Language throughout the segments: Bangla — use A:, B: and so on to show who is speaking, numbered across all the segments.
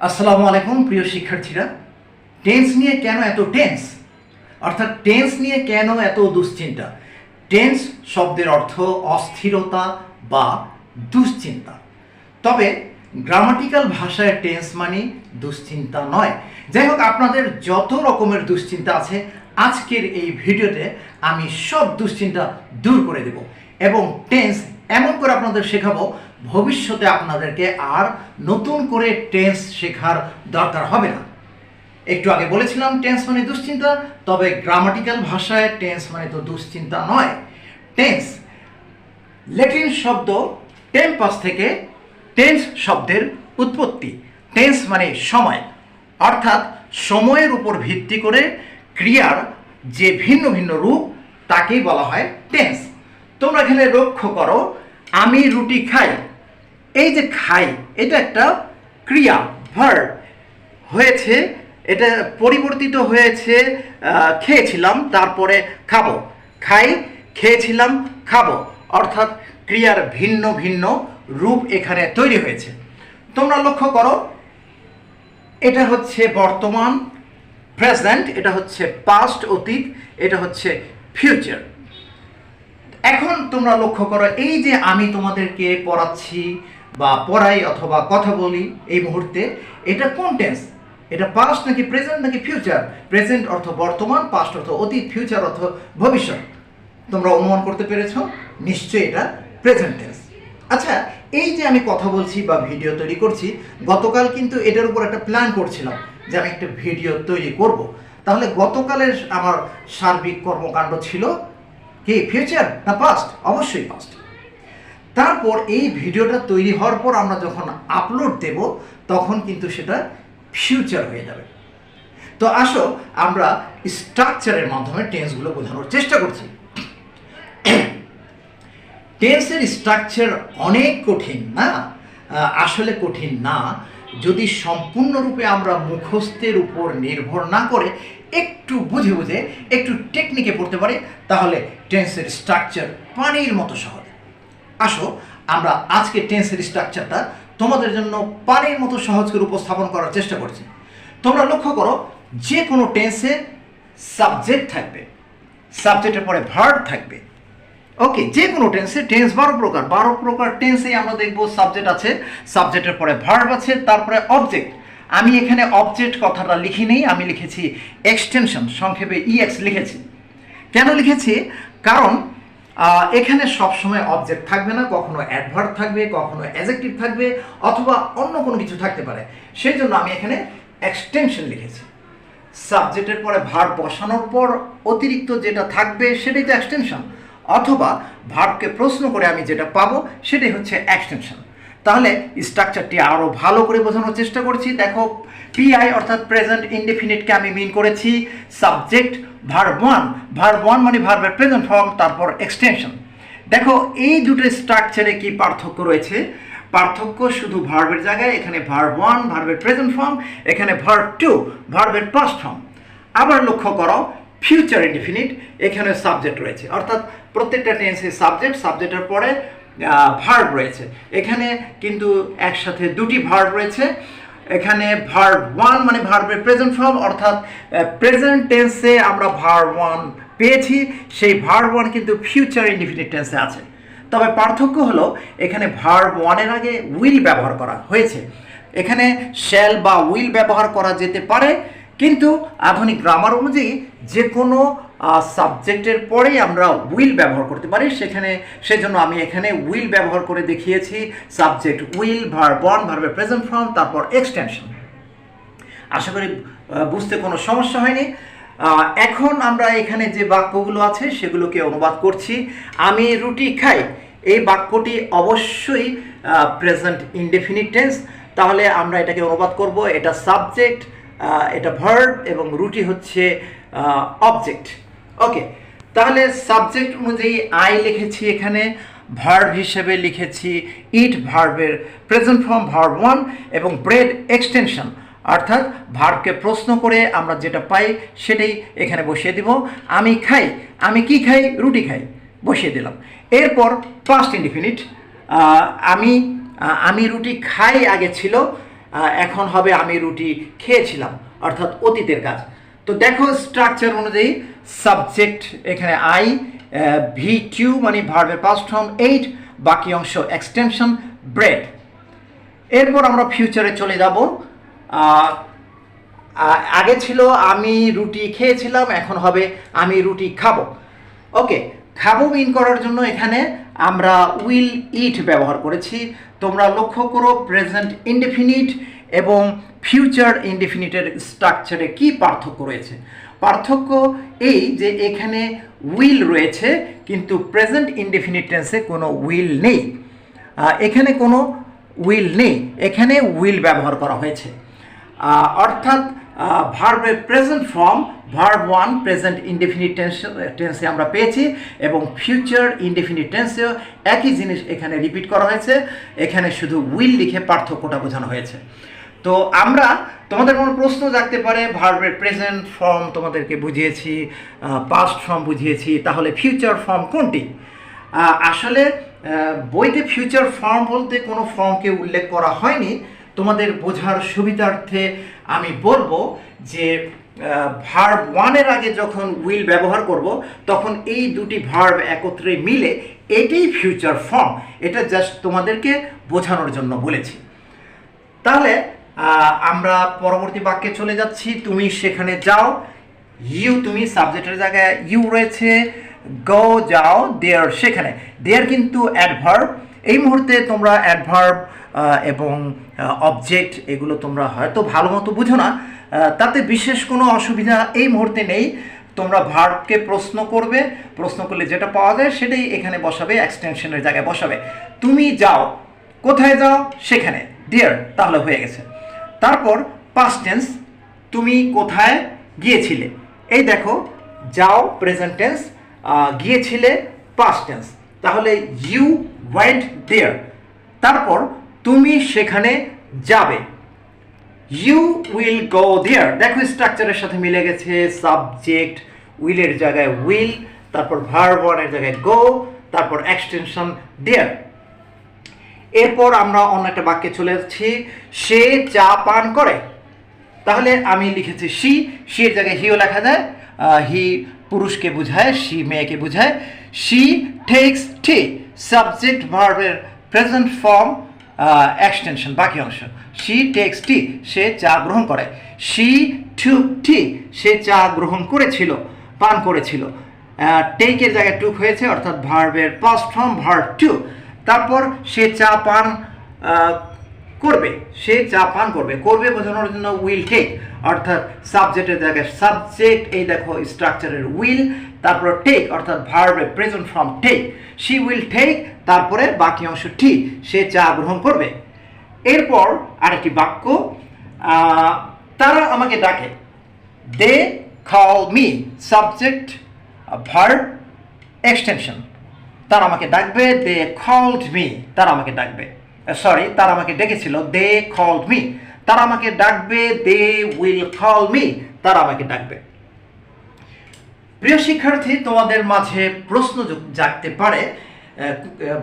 A: আসসালামু আলাইকুম প্রিয় শিক্ষার্থীরা। টেন্স নিয়ে কেন এত টেন্স, অর্থাৎ টেন্স নিয়ে কেন এত দুশ্চিন্তা? টেন্স শব্দের অর্থ অস্থিরতা বা দুশ্চিন্তা। তবে গ্রামাটিক্যাল ভাষায় টেন্স মানে দুশ্চিন্তা নয়। যাই হোক, আপনাদের যত রকমের দুশ্চিন্তা আছে আজকের এই ভিডিওতে আমি সব দুশ্চিন্তা দূর করে দেব এবং টেন্স এমন করে আপনাদের শেখাবো ভবিষ্যতে আপনাদেরকে আর নতুন করে টেন্স শেখার দরকার হবে না। একটু আগে বলেছিলাম টেন্স মানে দুশ্চিন্তা, তবে গ্রামাটিক্যাল ভাষায় টেন্স মানে তো দুশ্চিন্তা নয়। টেন্স ল্যাটিন শব্দ টেম্পাস থেকে টেন্স শব্দের উৎপত্তি। টেন্স মানে সময়, অর্থাৎ সময়ের উপর ভিত্তি করে ক্রিয়ার যে ভিন্ন ভিন্ন রূপ তাকেই বলা হয় টেন্স। তোমরা এখানে লক্ষ্য করো, আমি রুটি খাই। এই যে খাই, এটা একটা ক্রিয়া, ভার্ব হয়েছে, এটা পরিবর্তিত হয়েছে খেয়েছিলাম তারপরে খাবো। খাই, খেয়েছিলাম, খাবো, অর্থাৎ ক্রিয়ার ভিন্ন ভিন্ন রূপ এখানে তৈরি হয়েছে। তোমরা লক্ষ্য করো, এটা হচ্ছে বর্তমান প্রেজেন্ট, এটা হচ্ছে পাস্ট অতীত, এটা হচ্ছে ফিউচার। এখন তোমরা লক্ষ্য করো, এই যে আমি তোমাদেরকে পড়াচ্ছি বা পড়াই অথবা কথা বলি এই মুহূর্তে, এটা কোন টেন্স? এটা পাস্ট নাকি প্রেজেন্ট নাকি ফিউচার? প্রেজেন্ট অর্থ বর্তমান, পাস্ট অর্থ অতীত, ফিউচার অর্থ ভবিষ্যৎ। তোমরা অনুমান করতে পেরেছ নিশ্চয়ই এটা প্রেজেন্ট টেন্স। আচ্ছা, এই যে আমি কথা বলছি বা ভিডিও তৈরি করছি, গতকাল কিন্তু এটার উপর একটা প্ল্যান করছিলাম যে আমি একটা ভিডিও তৈরি করব। তাহলে গতকালের আমার সার্বিক কর্মকাণ্ড ছিল কি ফিউচার না পাস্ট? অবশ্যই পাস্ট। তারপর এই ভিডিওটা তৈরি হওয়ার পর আমরা যখন আপলোড দেব তখন কিন্তু সেটা ফিউচার হয়ে যাবে। তো আসো আমরা স্ট্রাকচারের মাধ্যমে টেন্সগুলো বোঝানোর চেষ্টা করছি। টেন্সের স্ট্রাকচার অনেক কঠিন না, আসলে কঠিন না। যদি সম্পূর্ণরূপে আমরা মুখস্থের উপর নির্ভর না করে একটু বুঝে বুঝে একটু টেকনিকে পড়তে পারি, তাহলে টেন্সের স্ট্রাকচার পানির মতো সহজ। আসো আমরা আজকে টেন্সের স্ট্রাকচারটা তোমাদের জন্য পানির মতো সহজ করে উপস্থাপন করার চেষ্টা করছি। তোমরা লক্ষ্য করো, যে কোনো টেন্সে সাবজেক্ট থাকবে, সাবজেক্টের পরে ভার্ব থাকবে। ওকে, যে কোনো টেন্সে টেন্স 12 প্রকার টেন্সেই আমরা দেখব সাবজেক্ট আছে, সাবজেক্টের পরে ভার্ব আছে, তারপরে অবজেক্ট। আমি এখানে অবজেক্ট কথাটা লিখি নেই, আমি লিখেছি এক্সটেনশন, সংক্ষেপে ইএক্স লিখেছি। কেন লিখেছি? কারণ এখানে সবসময় অবজেক্ট থাকবে না, কখনো অ্যাডভার্ব থাকবে, কখনো অ্যাডজেক্টিভ থাকবে, অথবা অন্য কোনো কিছু থাকতে পারে। সেই জন্য আমি এখানে এক্সটেনশন লিখেছি। সাবজেক্টের পরে ভার্ব বসানোর পর অতিরিক্ত যেটা থাকবে সেটাই তো এক্সটেনশন, অথবা ভার্বকে প্রশ্ন করে আমি যেটা পাবো সেটাই হচ্ছে এক্সটেনশন। তাহলে স্ট্রাকচারটি আরও ভালো করে বোঝানোর চেষ্টা করছি। দেখো, পিআই অর্থাৎ প্রেজেন্ট ইনডেফিনিটকে আমি মিন করেছি সাবজেক্ট ভার্ব ওয়ান মানে ভার্বের প্রেজেন্ট ফর্ম, তারপর এক্সটেনশন। দেখো এই দুটো স্ট্রাকচারে কি পার্থক্য রয়েছে? পার্থক্য শুধু ভার্বের জায়গায়, এখানে ভার্ব 1 ভার্বের প্রেজেন্ট ফর্ম, এখানে ভার্ব 2 ভার্বের পাস্ট ফর্ম। আবার লক্ষ্য করো, ফিউচার ইনডেফিনিট, এখানে সাবজেক্ট রয়েছে, অর্থাৎ প্রত্যেকটা টেন্সে সাবজেক্ট, সাবজেক্টের পরে ভার্ব রয়েছে। এখানে কিন্তু একসাথে দুটি ভার্ব রয়েছে। এখানে ভার্ব 1 মানে ভার্বের প্রেজেন্ট ফর্ম, অর্থাৎ প্রেজেন্ট টেন্সে আমরা ভার্ব 1 পেয়েছি, সেই ভার্ব 1 কিন্তু ফিউচার ইনডেফিনিট টেন্সে আছে। তবে পার্থক্য হলো, এখানে ভার্ব 1-এর আগে উইল ব্যবহার করা হয়েছে। এখানে শ্যাল বা উইল ব্যবহার করা যেতে পারে, কিন্তু আধুনিক গ্রামার অনুযায়ী যে কোনো সাবজেক্টের পরেই আমরা উইল ব্যবহার করতে পারি। সেজন্য আমি এখানে উইল ব্যবহার করে দেখিয়েছি। সাবজেক্ট উইল, ভার্ব 1 ভার্বের প্রেজেন্ট ফর্ম, তারপর এক্সটেনশন। আশা করি বুঝতে কোনো সমস্যা হয়নি। এখন আমরা এখানে যে বাক্যগুলো আছে সেগুলোকে অনুবাদ করছি। আমি রুটি খাই, এই বাক্যটি অবশ্যই প্রেজেন্ট ইনডেফিনিট টেন্স। তাহলে আমরা এটাকে অনুবাদ করব, এটা সাবজেক্ট, এটা ভার্ব এবং রুটি হচ্ছে অবজেক্ট। ওকে, তাহলে সাবজেক্ট অনুযায়ী আই লিখেছি, এখানে ভার্ব হিসেবে লিখেছি ইট ভার্বের প্রেজেন্ট ফর্ম ভার্ব 1 এবং ব্রেড এক্সটেনশন, অর্থাৎ ভার্বকে প্রশ্ন করে আমরা যেটা পাই সেটাই এখানে বসিয়ে দিব। আমি খাই, আমি কি খাই? রুটি খাই, বসিয়ে দিলাম। এরপর পাস্ট ইনডিফিনিট, আমি রুটি খাই আগে ছিল, এখন হবে আমি রুটি খেয়েছিলাম, অর্থাৎ অতীতের কাজ। তো দেখো স্ট্রাকচার অনুযায়ী সাবজেক্ট এখানে আই, V2 মানে ভার্বের পাস্ট ফর্ম, 8 বাকি অংশ এক্সটেনশন ব্রেড। এরপর আমরা ফিউচারে চলে যাব। আগে ছিল আমি রুটি খেয়েছিলাম, এখন হবে আমি রুটি খাবো। ওকে, খাবো মিন করার জন্য এখানে আমরা উইল ইট ব্যবহার করেছি। তোমরা লক্ষ্য করো প্রেজেন্ট ইনডেফিনিট এবং ফিউচার ইনডেফিনিটের স্ট্রাকচারে কি পার্থক্য রয়েছে। পার্থক্য এই যে এখানে উইল রয়েছে কিন্তু প্রেজেন্ট ইনডেফিনিট টেন্সে কোনো উইল নেই। এখানে কোনো উইল নেই, এখানে উইল ব্যবহার করা হয়েছে। অর্থাৎ ভার্বের present form verb 1 present indefinite টেন্সে আমরা পেয়েছি এবং ফিউচার ইনডেফিনিট টেন্সেও একই জিনিস এখানে রিপিট করা হয়েছে। এখানে শুধু উইল লিখে পার্থক্যটা বোঝানো হয়েছে। তো আমরা তোমাদের কোনো প্রশ্ন জাগতে পারে, ভার্বের প্রেজেন্ট ফর্ম তোমাদেরকে বুঝিয়েছি, পাস্ট ফর্ম বুঝিয়েছি, তাহলে ফিউচার ফর্ম কোনটি? আসলে বইতে ফিউচার ফর্ম বলতে কোনো ফর্মকে উল্লেখ করা হয়নি। তোমাদের বোঝার সুবিধার্থে আমি বলবো যে ভার্ব 1-এর আগে যখন উইল ব্যবহার করব তখন এই দুটি ভার্ব একত্রে মিলে এটাই ফিউচার ফর্ম। এটা জাস্ট তোমাদেরকে বোঝানোর জন্য বলেছি। তাহলে আমরা পরবর্তী বাক্যে চলে যাচ্ছি। তুমি সেখানে যাও, ইউ তুমি সাবজেক্টের জায়গায় ইউ রয়েছে, গো যাও, দেয়ার সেখানে, দেয়ার কিন্তু অ্যাডভার্ব। এই মুহূর্তে তোমরা অ্যাডভার্ব এবং অবজেক্ট এগুলো তোমরা হয়তো ভালো মতো বুঝো না, তাতে বিশেষ কোনো অসুবিধা এই মুহূর্তে নেই। তোমরা ভার্বকে প্রশ্ন করবে, প্রশ্ন করলে যেটা পাওয়া যায় সেটাই এখানে বসাবে, এক্সটেনশনের জায়গায় বসাবে। তুমি যাও, কোথায় যাও? সেখানে, দেয়ার, তাহলে হয়ে গেছে। তারপর পাস্ট টেন্স, তুমি কোথায় গিয়েছিলে? এই দেখো, যাও প্রেজেন্ট টেন্স, গিয়েছিলে পাস্ট টেন্স, তাহলে ইউ ওয়েন্ট দেয়ার। তারপর তুমি সেখানে যাবে, ইউ উইল গো দেয়ার। দেখো স্ট্রাকচারের সাথে মিলে গেছে, সাবজেক্ট উইলের জায়গায় উইল, তারপর ভার্ব 1-এর জায়গায় গো, তারপর এক্সটেনশন দেয়ার। এরপর আমরা অন্য একটা বাক্যে চলে যাচ্ছি, সে চা পান করে। তাহলে আমি লিখেছি সি, সি এর জায়গায় হিও লেখা যায়, হি পুরুষকে বোঝায়, সি মেয়েকে বোঝায়। সি টেক্স টি, সাবজেক্ট ভার্বের প্রেজেন্ট ফর্ম এক্সটেনশন বাকি অংশ, সি টেক্স টি, সে চা গ্রহণ করে। সি টুক টি, সে চা গ্রহণ করেছিল, পান করেছিল। টেকের জায়গায় টুক হয়েছে, অর্থাৎ ভার্বের পাস্ট ফর্ম ভার্ব টু। তারপর সে চা পান করবে, সে চা পান করবে, করবে বোঝানোর জন্য উইল টেক, অর্থাৎ সাবজেক্টের জায়গায় সাবজেক্ট, এই দেখো স্ট্রাকচারের উইল, তারপর টেক অর্থাৎ ভার্বের present form take, she will take, তারপরে বাকি অংশ টি, সে চা গ্রহণ করবে। এরপর আরেকটি বাক্য, তারা আমাকে ডাকে, they call me, subject verb extension, তারা আমাকে ডাকবে, দে কল্ড মি, তারা আমাকে ডাকবে, সরি তারা আমাকে ডেকেছিল, দে কল্ড মি, তারা আমাকে ডাকবে, দে উইল কল মি, তারা আমাকে ডাকবে। প্রিয় শিক্ষার্থী, তোমাদের মাঝে প্রশ্ন জাগতে পারে,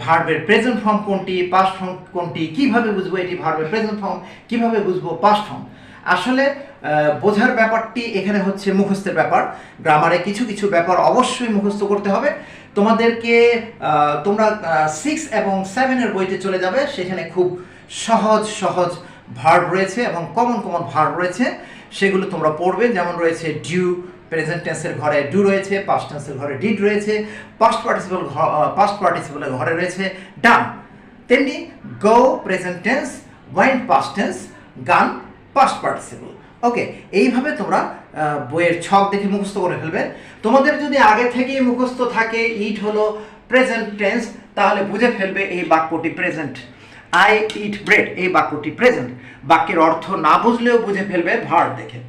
A: ভার্বের প্রেজেন্ট ফর্ম কোনটি, পাস্ট ফর্ম কোনটি, কিভাবে বুঝবো এটি ভার্বের প্রেজেন্ট ফর্ম, কিভাবে বুঝবো পাস্ট ফর্ম? আসলে বোঝার ব্যাপারটি এখানে হচ্ছে মুখস্থের ব্যাপার। গ্রামারে কিছু কিছু ব্যাপার অবশ্যই মুখস্থ করতে হবে। তোমাদেরকে তোমরা 6 এবং 7-এর বইতে চলে যাবে, সেখানে খুব সহজ সহজ ভার্ব রয়েছে এবং কমন কমন ভার্ব রয়েছে, সেগুলো তোমরা পড়বে। যেমন রয়েছে ডিউ, প্রেজেন্ট টেন্সের ঘরে ডু রয়েছে, পাস্ট টেন্সের ঘরে ডিড রয়েছে, পাস্ট পার্টিসিপলের ঘরে রয়েছে ডান। তেমনি গো present tense, went past tense, গান পাস্ট পার্টিসিপল। ওকে, এইভাবে তোমরা বইয়ের ছক দেখে মুখস্থ করে ফেলবে। তোমাদের যদি আগে থেকেই মুখস্থ থাকে ইট হলো প্রেজেন্ট টেন্স, তাহলে বুঝে ফেলবে এই বাক্যটি প্রেজেন্ট। আই ইট ব্রেড, এই বাক্যটি প্রেজেন্ট। বাক্যের অর্থ না বুঝলেও বুঝে ফেলবে ভার্ব দেখে।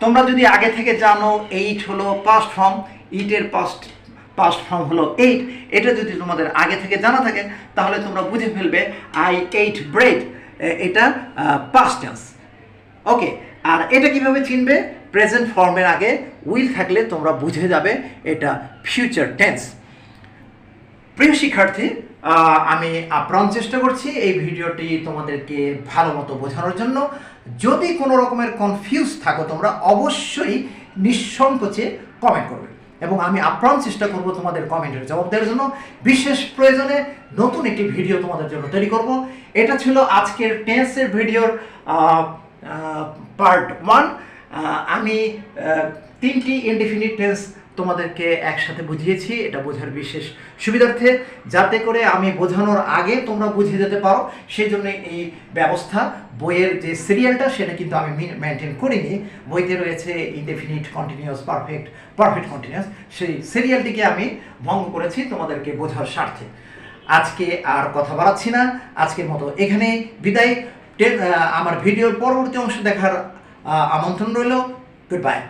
A: তোমরা যদি আগে থেকে জানো এইট হলো পাস্ট ফর্ম, ইটের পাস্ট ফর্ম হলো এইট, এটা যদি তোমাদের আগে থেকে জানা থাকে তাহলে তোমরা বুঝে ফেলবে আই এইট ব্রেড, এটা পাস্ট টেন্স। ওকে, আর এটা কিভাবে চিনবে? প্রেজেন্ট ফর্মের আগে উইল থাকলে তোমরা বুঝে যাবে এটা ফিউচার টেন্স। প্রিয় শিক্ষার্থী, আমি আপ্রাণ চেষ্টা করছি এই ভিডিওটি তোমাদেরকে ভালো মতো বোঝানোর জন্য। যদি কোনো রকমের কনফিউজ থাকো তোমরা অবশ্যই নিঃসংকোচে কমেন্ট করবে, এবং আমি আপ্রাণ চেষ্টা করব তোমাদের কমেন্টের জবাব দেওয়ার জন্য। বিশেষ প্রয়োজনে নতুন একটি ভিডিও তোমাদের জন্য তৈরি করব। এটা ছিল আজকের টেন্সের ভিডিওর পার্ট 1। আমি 3টি ইনডেফিনিট টেন্স তোমাদেরকে একসাথে বুঝিয়েছি, এটা বোঝার বিশেষ সুবিধার্থে, যাতে করে আমি বোঝানোর আগে তোমরা বুঝে যেতে পারো। সেই জন্য এই ব্যবস্থা। বইয়ের যে সিরিয়ালটা সেটা কিন্তু আমি মেনটেন করিনি। বইতে রয়েছে indefinite, continuous, perfect, perfect continuous. সেই সিরিয়ালটিকে আমি ভঙ্গ করেছি তোমাদেরকে বোঝার স্বার্থে। আজকে আর কথা বাড়াচ্ছি না, আজকের মতো এখানেই বিদায়। আমার ভিডিওর পরবর্তী অংশ দেখার আমন্ত্রণ রইল। Good bye.